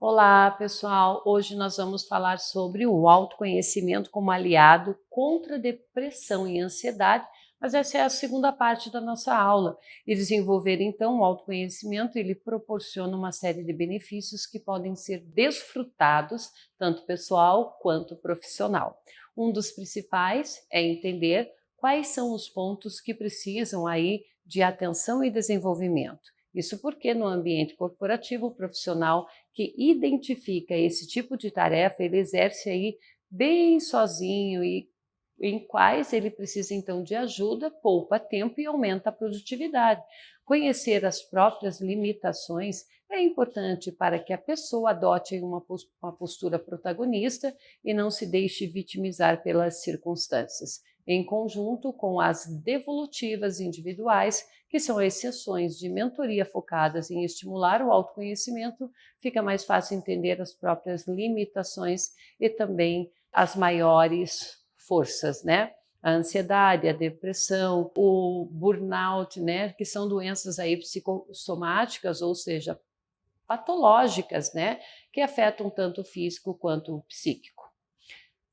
Olá, pessoal! Hoje nós vamos falar sobre o autoconhecimento como aliado contra a depressão e ansiedade, mas essa é a segunda parte da nossa aula. E desenvolver então o autoconhecimento, ele proporciona uma série de benefícios que podem ser desfrutados, tanto pessoal quanto profissional. Um dos principais é entender quais são os pontos que precisam aí de atenção e desenvolvimento. Isso porque no ambiente corporativo, o profissional que identifica esse tipo de tarefa, ele exerce aí bem sozinho e em quais ele precisa então de ajuda, poupa tempo e aumenta a produtividade. Conhecer as próprias limitações é importante para que a pessoa adote uma postura protagonista e não se deixe vitimizar pelas circunstâncias, em conjunto com as devolutivas individuais, que são exceções de mentoria focadas em estimular o autoconhecimento. Fica mais fácil entender as próprias limitações e também as maiores forças, né? A ansiedade, a depressão, o burnout, né? Que são doenças aí psicossomáticas, ou seja, patológicas, né? Que afetam tanto o físico quanto o psíquico.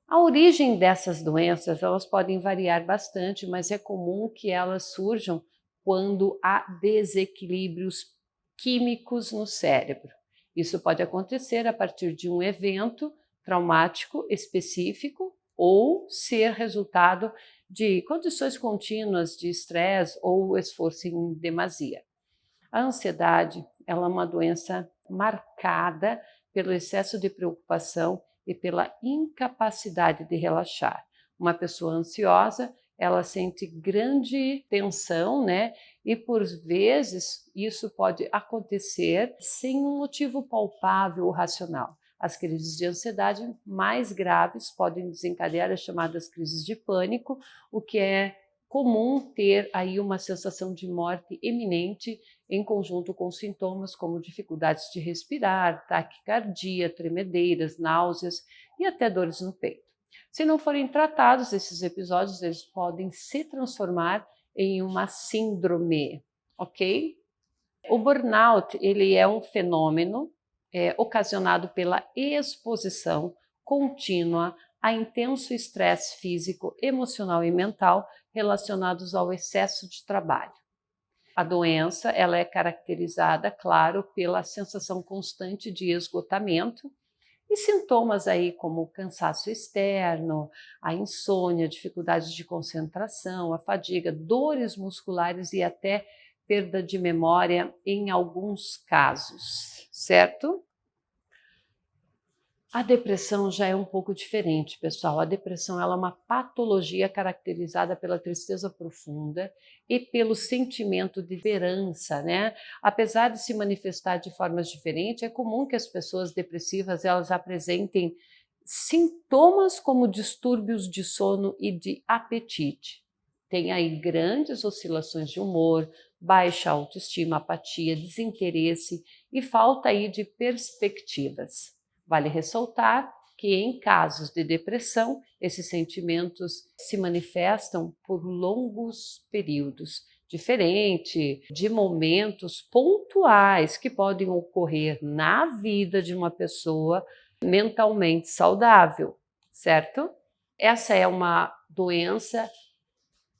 A origem dessas doenças, elas podem variar bastante, mas é comum que elas surjam quando há desequilíbrios químicos no cérebro. Isso pode acontecer a partir de um evento traumático específico ou ser resultado de condições contínuas de estresse ou esforço em demasia. A ansiedade, ela é uma doença marcada pelo excesso de preocupação e pela incapacidade de relaxar. Uma pessoa ansiosa, ela sente grande tensão, né? E por vezes isso pode acontecer sem um motivo palpável ou racional. As crises de ansiedade mais graves podem desencadear as chamadas crises de pânico, o que é comum ter aí uma sensação de morte iminente em conjunto com sintomas como dificuldades de respirar, taquicardia, tremedeiras, náuseas e até dores no peito. Se não forem tratados esses episódios, eles podem se transformar em uma síndrome, ok? O burnout, ele é um fenômeno ocasionado pela exposição contínua a intenso estresse físico, emocional e mental relacionados ao excesso de trabalho. A doença, ela é caracterizada, claro, pela sensação constante de esgotamento e sintomas aí como o cansaço externo, a insônia, dificuldades de concentração, a fadiga, dores musculares e até perda de memória em alguns casos, certo? A depressão já é um pouco diferente, pessoal. A depressão, ela é uma patologia caracterizada pela tristeza profunda e pelo sentimento de esperança, né? Apesar de se manifestar de formas diferentes, é comum que as pessoas depressivas elas apresentem sintomas como distúrbios de sono e de apetite. Tem aí grandes oscilações de humor, baixa autoestima, apatia, desinteresse e falta aí de perspectivas. Vale ressaltar que em casos de depressão, esses sentimentos se manifestam por longos períodos, diferente de momentos pontuais que podem ocorrer na vida de uma pessoa mentalmente saudável, certo? Essa é uma doença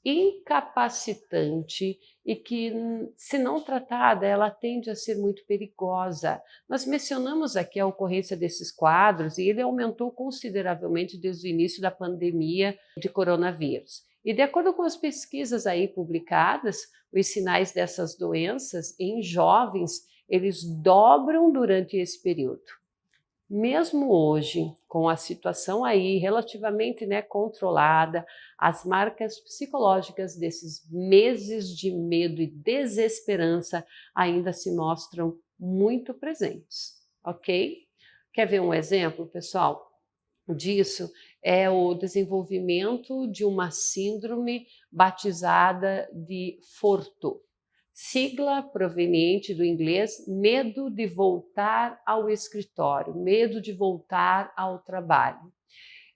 incapacitante e que, se não tratada, ela tende a ser muito perigosa. Nós mencionamos aqui a ocorrência desses quadros e ele aumentou consideravelmente desde o início da pandemia de coronavírus. E de acordo com as pesquisas aí publicadas, os sinais dessas doenças em jovens, eles dobram durante esse período. Mesmo hoje, com a situação aí relativamente controlada, as marcas psicológicas desses meses de medo e desesperança ainda se mostram muito presentes, ok? Quer ver um exemplo, pessoal, disso? É o desenvolvimento de uma síndrome batizada de FORTO, sigla proveniente do inglês medo de voltar ao escritório, medo de voltar ao trabalho.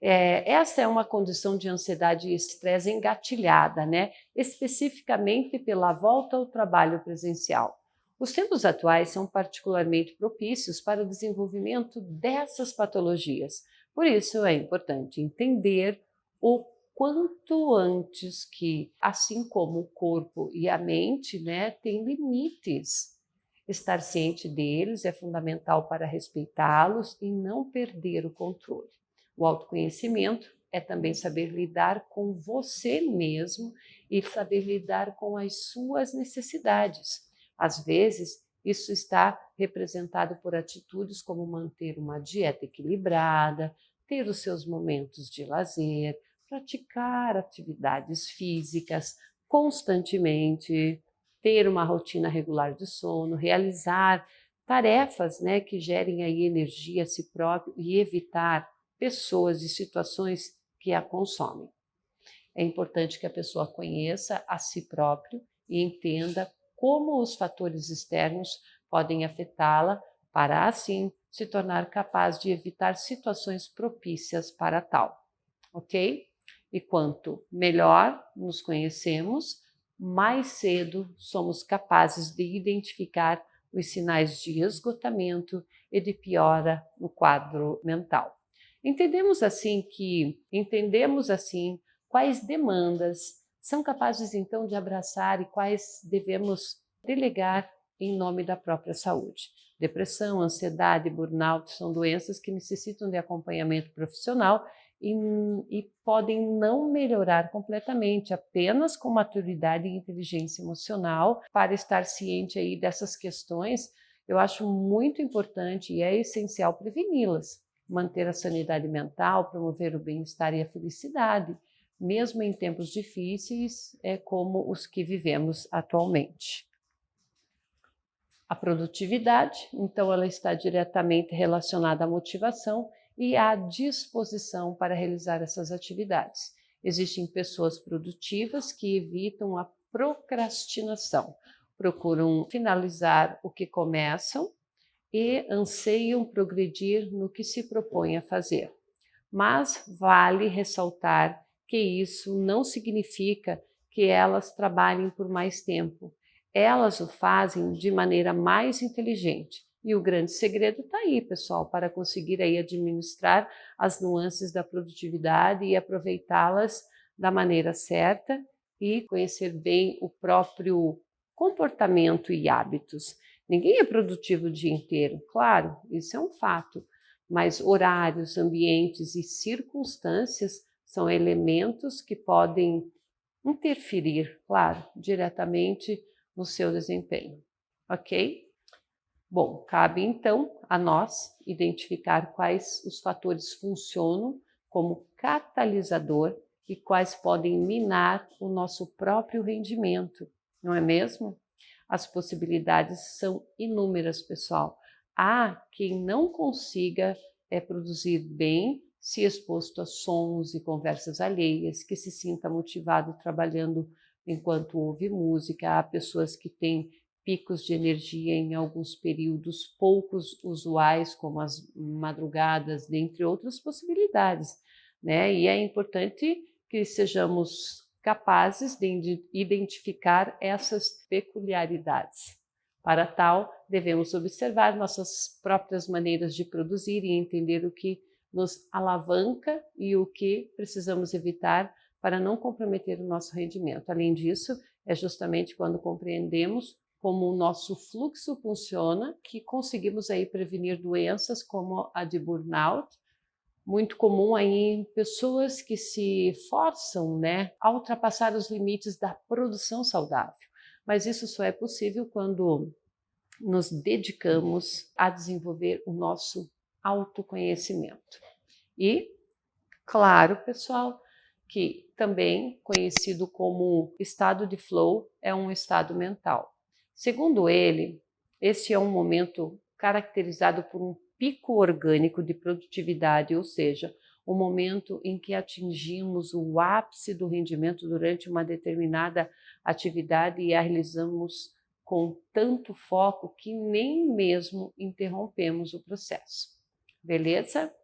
Essa é uma condição de ansiedade e estresse engatilhada, né? Especificamente pela volta ao trabalho presencial. Os tempos atuais são particularmente propícios para o desenvolvimento dessas patologias. Por isso é importante entender o quanto antes que, assim como o corpo e a mente, têm limites. Estar ciente deles é fundamental para respeitá-los e não perder o controle. O autoconhecimento é também saber lidar com você mesmo e saber lidar com as suas necessidades. Às vezes, isso está representado por atitudes como manter uma dieta equilibrada, ter os seus momentos de lazer, praticar atividades físicas constantemente, ter uma rotina regular de sono, realizar tarefas que gerem aí energia a si próprio e evitar pessoas e situações que a consomem. É importante que a pessoa conheça a si próprio e entenda como os fatores externos podem afetá-la para, assim, se tornar capaz de evitar situações propícias para tal, ok? E quanto melhor nos conhecemos, mais cedo somos capazes de identificar os sinais de esgotamento e de piora no quadro mental. Entendemos assim quais demandas são capazes então de abraçar e quais devemos delegar em nome da própria saúde. Depressão, ansiedade, burnout são doenças que necessitam de acompanhamento profissional e podem não melhorar completamente, apenas com maturidade e inteligência emocional. Para estar ciente aí dessas questões, eu acho muito importante e é essencial preveni-las, manter a sanidade mental, promover o bem-estar e a felicidade, mesmo em tempos difíceis, como os que vivemos atualmente. A produtividade, então, ela está diretamente relacionada à motivação e à disposição para realizar essas atividades. Existem pessoas produtivas que evitam a procrastinação, procuram finalizar o que começam e anseiam progredir no que se propõe a fazer. Mas vale ressaltar que isso não significa que elas trabalhem por mais tempo. Elas o fazem de maneira mais inteligente. E o grande segredo está aí, pessoal, para conseguir aí administrar as nuances da produtividade e aproveitá-las da maneira certa e conhecer bem o próprio comportamento e hábitos. Ninguém é produtivo o dia inteiro, claro, isso é um fato, mas horários, ambientes e circunstâncias são elementos que podem interferir, claro, diretamente no seu desempenho, ok? Bom, cabe então a nós identificar quais os fatores funcionam como catalisador e quais podem minar o nosso próprio rendimento, não é mesmo? As possibilidades são inúmeras, pessoal. Há quem não consiga produzir bem se exposto a sons e conversas alheias, que se sinta motivado trabalhando enquanto ouve música. Há pessoas que têm picos de energia em alguns períodos poucos usuais, como as madrugadas, dentre outras possibilidades, E é importante que sejamos capazes de identificar essas peculiaridades. Para tal, devemos observar nossas próprias maneiras de produzir e entender o que nos alavanca e o que precisamos evitar para não comprometer o nosso rendimento. Além disso, é justamente quando compreendemos como o nosso fluxo funciona que conseguimos aí prevenir doenças como a de burnout, muito comum aí em pessoas que se forçam, a ultrapassar os limites da produção saudável. Mas isso só é possível quando nos dedicamos a desenvolver o nosso autoconhecimento. E, claro, pessoal, que também conhecido como estado de flow é um estado mental. Segundo ele, este é um momento caracterizado por um pico orgânico de produtividade, ou seja, o momento em que atingimos o ápice do rendimento durante uma determinada atividade e a realizamos com tanto foco que nem mesmo interrompemos o processo. Beleza?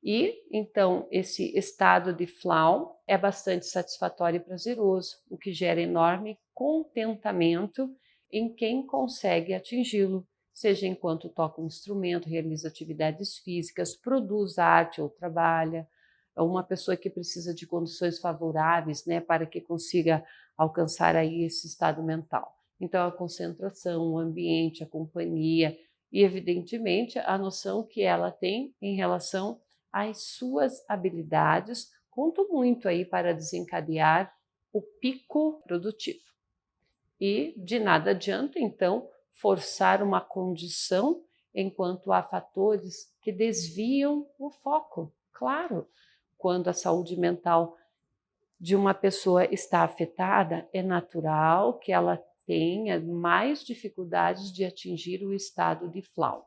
E, então, esse estado de flow é bastante satisfatório e prazeroso, o que gera enorme contentamento em quem consegue atingi-lo, seja enquanto toca um instrumento, realiza atividades físicas, produz arte ou trabalha. É uma pessoa que precisa de condições favoráveis, né, para que consiga alcançar aí esse estado mental. Então, a concentração, o ambiente, a companhia e, evidentemente, a noção que ela tem em relação às suas habilidades, contam muito aí para desencadear o pico produtivo. E de nada adianta, então, forçar uma condição enquanto há fatores que desviam o foco. Claro, quando a saúde mental de uma pessoa está afetada, é natural que ela tenha mais dificuldades de atingir o estado de flow.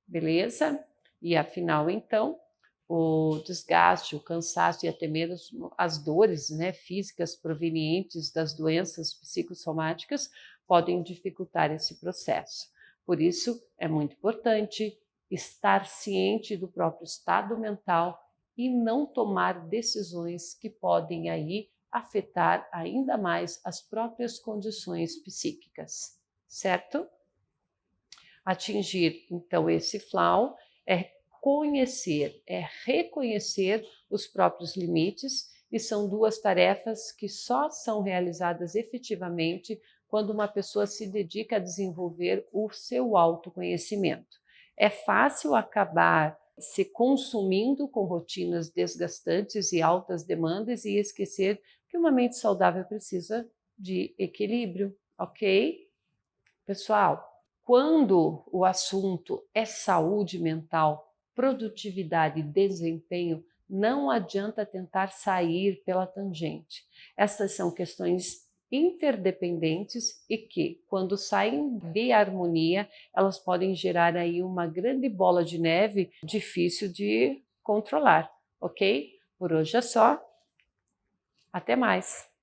Beleza? E afinal, então, o desgaste, o cansaço e até mesmo as dores, né, físicas provenientes das doenças psicossomáticas podem dificultar esse processo. Por isso, é muito importante estar ciente do próprio estado mental e não tomar decisões que podem aí afetar ainda mais as próprias condições psíquicas, certo? Atingir, então, esse flow é conhecer, é reconhecer os próprios limites, e são duas tarefas que só são realizadas efetivamente quando uma pessoa se dedica a desenvolver o seu autoconhecimento. É fácil acabar se consumindo com rotinas desgastantes e altas demandas e esquecer que uma mente saudável precisa de equilíbrio, ok? Pessoal, quando o assunto é saúde mental, produtividade e desempenho, não adianta tentar sair pela tangente. Essas são questões interdependentes e que, quando saem de harmonia, elas podem gerar aí uma grande bola de neve difícil de controlar, ok? Por hoje é só. Até mais!